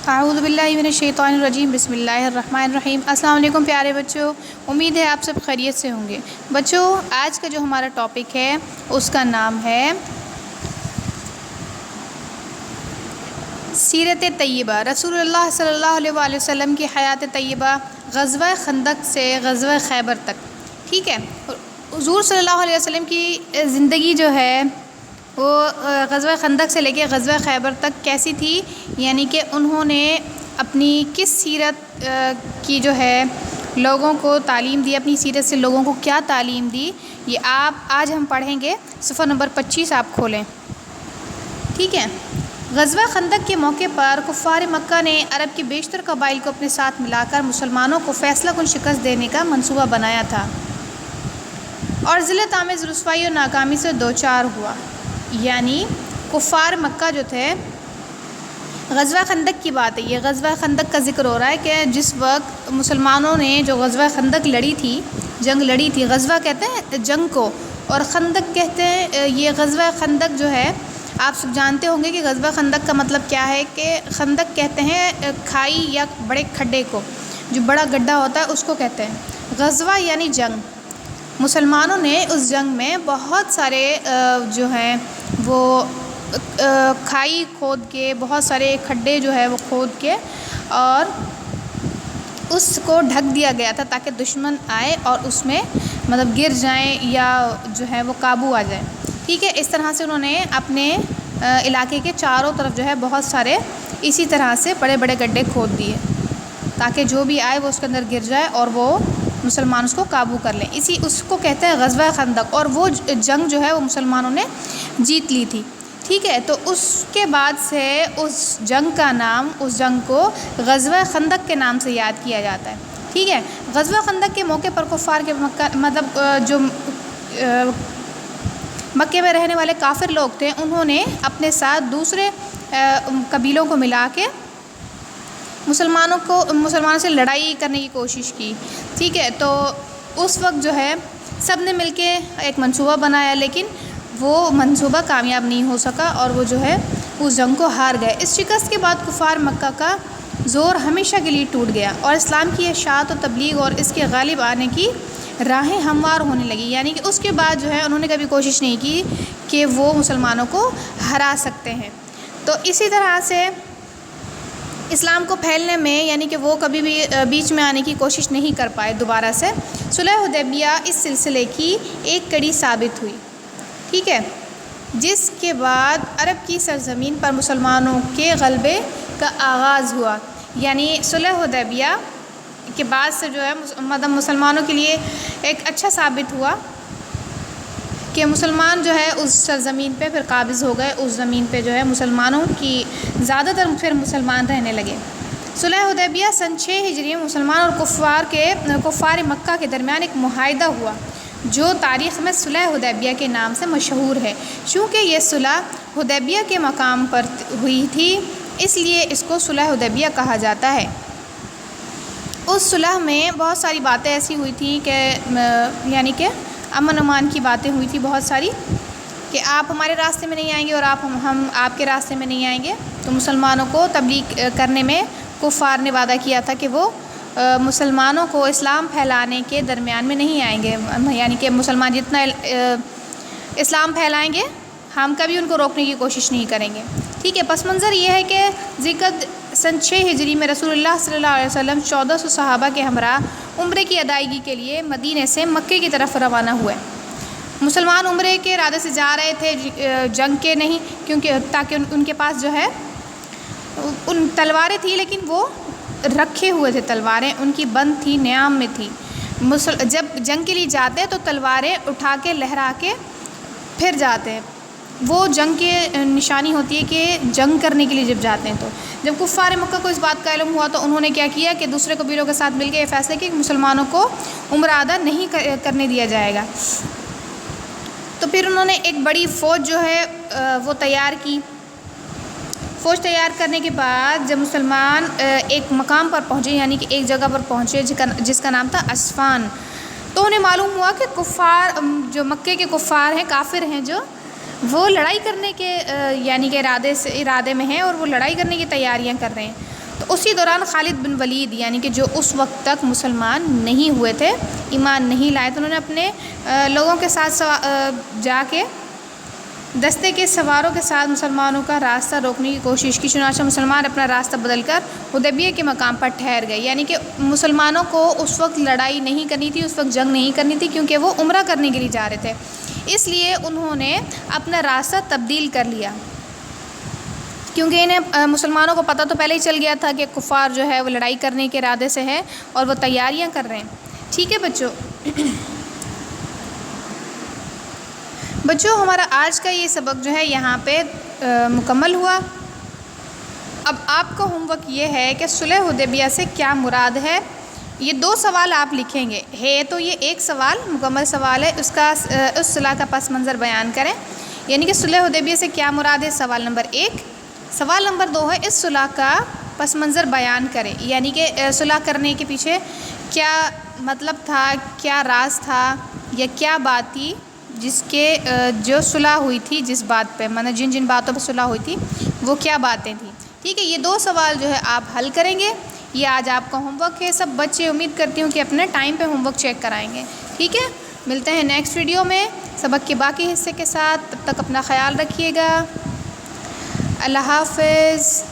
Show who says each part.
Speaker 1: اعوذ باللہ من الشیطان الرجیم بسم اللہ الرحمن الرحیم۔ السلام علیکم پیارے بچوں، امید ہے آپ سب خیریت سے ہوں گے۔ بچوں، آج کا جو ہمارا ٹاپک ہے اس کا نام ہے سیرت طیبہ، رسول اللہ صلی اللہ علیہ وآلہ وسلم کی حیات طیبہ، غزوہ خندق سے غزوہ خیبر تک۔ ٹھیک ہے، حضور صلی اللہ علیہ وسلم کی زندگی جو ہے وہ غزوہ خندق سے لے کے غزوہ خیبر تک کیسی تھی، یعنی کہ انہوں نے اپنی کس سیرت کی جو ہے لوگوں کو تعلیم دی، اپنی سیرت سے لوگوں کو کیا تعلیم دی، یہ آج ہم پڑھیں گے۔ صفحہ نمبر 25 آپ کھولیں۔ ٹھیک ہے، غزوہ خندق کے موقع پر کفار مکہ نے عرب کے بیشتر قبائل کو اپنے ساتھ ملا کر مسلمانوں کو فیصلہ کن شکست دینے کا منصوبہ بنایا تھا اور ذلت آمیز رسوائی اور ناکامی سے دوچار ہوا۔ یعنی کفار مکہ جو تھے، غزوہ خندق کی بات ہے، یہ غزوہ خندق کا ذکر ہو رہا ہے کہ جس وقت مسلمانوں نے جو غزوہ خندق لڑی تھی، جنگ لڑی تھی، غزوہ کہتے ہیں جنگ کو اور خندق کہتے ہیں، یہ غزوہ خندق جو ہے آپ سب جانتے ہوں گے کہ غزوہ خندق کا مطلب کیا ہے، کہ خندق کہتے ہیں کھائی یا بڑے کھڈے کو، جو بڑا گڈھا ہوتا ہے اس کو کہتے ہیں۔ غزوہ یعنی جنگ۔ مسلمانوں نے اس جنگ میں بہت سارے جو ہیں وہ کھائی کھود کے، بہت سارے کھڈے جو ہے وہ کھود کے اور اس کو ڈھک دیا گیا تھا تاکہ دشمن آئے اور اس میں مطلب گر جائیں یا جو ہے وہ قابو آ جائیں۔ ٹھیک ہے، اس طرح سے انہوں نے اپنے علاقے کے چاروں طرف جو ہے بہت سارے اسی طرح سے بڑے بڑے گڈھے کھود دیے تاکہ جو بھی آئے وہ اس کے اندر گر جائے اور وہ مسلمان اس کو قابو کر لیں۔ اس کو کہتے ہیں غزوہ خندق، اور وہ جنگ جو ہے وہ مسلمانوں نے جیت لی تھی۔ ٹھیک ہے، تو اس کے بعد سے اس جنگ کا نام، اس جنگ کو غزوہ خندق کے نام سے یاد کیا جاتا ہے۔ ٹھیک ہے، غزوہ خندق کے موقع پر کفار کے مطلب جو مکے میں رہنے والے کافر لوگ تھے، انہوں نے اپنے ساتھ دوسرے قبیلوں کو ملا کے مسلمانوں سے لڑائی کرنے کی کوشش کی۔ ٹھیک ہے، تو اس وقت جو ہے سب نے مل کے ایک منصوبہ بنایا، لیکن وہ منصوبہ کامیاب نہیں ہو سکا اور وہ جو ہے اس جنگ کو ہار گئے۔ اس شکست کے بعد کفار مکہ کا زور ہمیشہ کے لیے ٹوٹ گیا اور اسلام کی اشاعت و تبلیغ اور اس کے غالب آنے کی راہیں ہموار ہونے لگی۔ یعنی کہ اس کے بعد جو ہے انہوں نے کبھی کوشش نہیں کی کہ وہ مسلمانوں کو ہرا سکتے ہیں۔ تو اسی طرح سے اسلام کو پھیلنے میں، یعنی کہ وہ کبھی بھی بیچ میں آنے کی کوشش نہیں کر پائے دوبارہ سے۔ صلح حدیبیہ اس سلسلے کی ایک کڑی ثابت ہوئی۔ ٹھیک ہے، جس کے بعد عرب کی سرزمین پر مسلمانوں کے غلبے کا آغاز ہوا۔ یعنی صلح حدیبیہ کے بعد سے جو ہے مطلب مسلمانوں کے لیے ایک اچھا ثابت ہوا کہ مسلمان جو ہے اس سرزمین پہ پھر قابض ہو گئے، اس زمین پہ جو ہے مسلمانوں کی زیادہ تر پھر مسلمان رہنے لگے۔ صلح حدیبیہ سن 6 ہجری میں مسلمان اور کفار مکہ کے درمیان ایک معاہدہ ہوا جو تاریخ میں صلح حدیبیہ کے نام سے مشہور ہے۔ چونکہ یہ صلح حدیبیہ کے مقام پر ہوئی تھی، اس لیے اس کو صلح حدیبیہ کہا جاتا ہے۔ اس صلح میں بہت ساری باتیں ایسی ہوئی تھیں کہ یعنی کہ امن امان کی باتیں ہوئی تھی بہت ساری، کہ آپ ہمارے راستے میں نہیں آئیں گے اور ہم آپ کے راستے میں نہیں آئیں گے۔ تو مسلمانوں کو تبلیغ کرنے میں کفار نے وعدہ کیا تھا کہ وہ مسلمانوں کو اسلام پھیلانے کے درمیان میں نہیں آئیں گے، یعنی کہ مسلمان جتنا اسلام پھیلائیں گے ہم کبھی ان کو روکنے کی کوشش نہیں کریں گے۔ ٹھیک ہے، پس منظر یہ ہے کہ ذکر سن 6 ہجری میں رسول اللہ صلی اللہ علیہ وسلم 1400 صحابہ کے ہمراہ عمرے کی ادائیگی کے لیے مدینے سے مکے کی طرف روانہ ہوئے۔ مسلمان عمرے کے ارادے سے جا رہے تھے، جنگ کے نہیں، کیونکہ تاکہ ان کے پاس جو ہے ان تلواریں تھیں، لیکن وہ رکھے ہوئے تھے، تلواریں ان کی بند تھی، نیام میں تھی۔ جب جنگ کے لیے جاتے ہیں تو تلواریں اٹھا کے لہرا کے پھر جاتے ہیں، وہ جنگ کی نشانی ہوتی ہے کہ جنگ کرنے کے لیے جب جاتے ہیں۔ تو جب کفار مکہ کو اس بات کا علم ہوا تو انہوں نے کیا کیا کہ دوسرے قبیلوں کے ساتھ مل کے یہ فیصلہ کیا کہ مسلمانوں کو عمرہ ادا نہیں کرنے دیا جائے گا۔ تو پھر انہوں نے ایک بڑی فوج جو ہے وہ تیار کی۔ فوج تیار کرنے کے بعد جب مسلمان ایک مقام پر پہنچے، یعنی کہ ایک جگہ پر پہنچے جس کا نام تھا اسفان، تو انہیں معلوم ہوا کہ کفار جو مکے کے کفار ہیں، کافر ہیں، جو وہ لڑائی کرنے کے یعنی کہ ارادے میں ہیں اور وہ لڑائی کرنے کی تیاریاں کر رہے ہیں۔ تو اسی دوران خالد بن ولید یعنی کہ جو اس وقت تک مسلمان نہیں ہوئے تھے، ایمان نہیں لائے، تو انہوں نے اپنے لوگوں کے ساتھ جا کے دستے کے سواروں کے ساتھ مسلمانوں کا راستہ روکنے کی کوشش کی۔ چنانچہ مسلمان اپنا راستہ بدل کر حدیبیہ کے مقام پر ٹھہر گئے، یعنی کہ مسلمانوں کو اس وقت لڑائی نہیں کرنی تھی، اس وقت جنگ نہیں کرنی تھی، کیونکہ وہ عمرہ کرنے کے لیے جا رہے تھے، اس لیے انہوں نے اپنا راستہ تبدیل کر لیا، کیونکہ انہیں مسلمانوں کو پتہ تو پہلے ہی چل گیا تھا کہ کفار جو ہے وہ لڑائی کرنے کے ارادے سے ہے اور وہ تیاریاں کر رہے ہیں۔ ٹھیک ہے بچوں ہمارا آج کا یہ سبق جو ہے یہاں پہ مکمل ہوا۔ اب آپ کا ہوم ورک یہ ہے کہ صلح حدیبیہ سے کیا مراد ہے۔ یہ 2 سوال آپ لکھیں گے، ہے تو یہ ایک سوال مکمل سوال ہے، اس صلح کا پس منظر بیان کریں، یعنی کہ صلح حدیبیہ سے کیا مراد ہے، سوال نمبر 1۔ سوال نمبر 2 ہے اس صلح کا پس منظر بیان کریں، یعنی کہ صلح کرنے کے پیچھے کیا مطلب تھا، کیا راز تھا یا کیا بات تھی جس کے جو صلح ہوئی تھی، جس بات پہ مطلب جن باتوں پہ صلح ہوئی تھی وہ کیا باتیں تھیں۔ ٹھیک ہے، یہ 2 سوال جو ہے آپ حل کریں گے، یہ آج آپ کا ہوم ورک ہے۔ سب بچے امید کرتی ہوں کہ اپنے ٹائم پہ ہوم ورک چیک کرائیں گے۔ ٹھیک ہے، ملتے ہیں نیکسٹ ویڈیو میں سبق کے باقی حصے کے ساتھ، تب تک اپنا خیال رکھیے گا۔ اللہ حافظ۔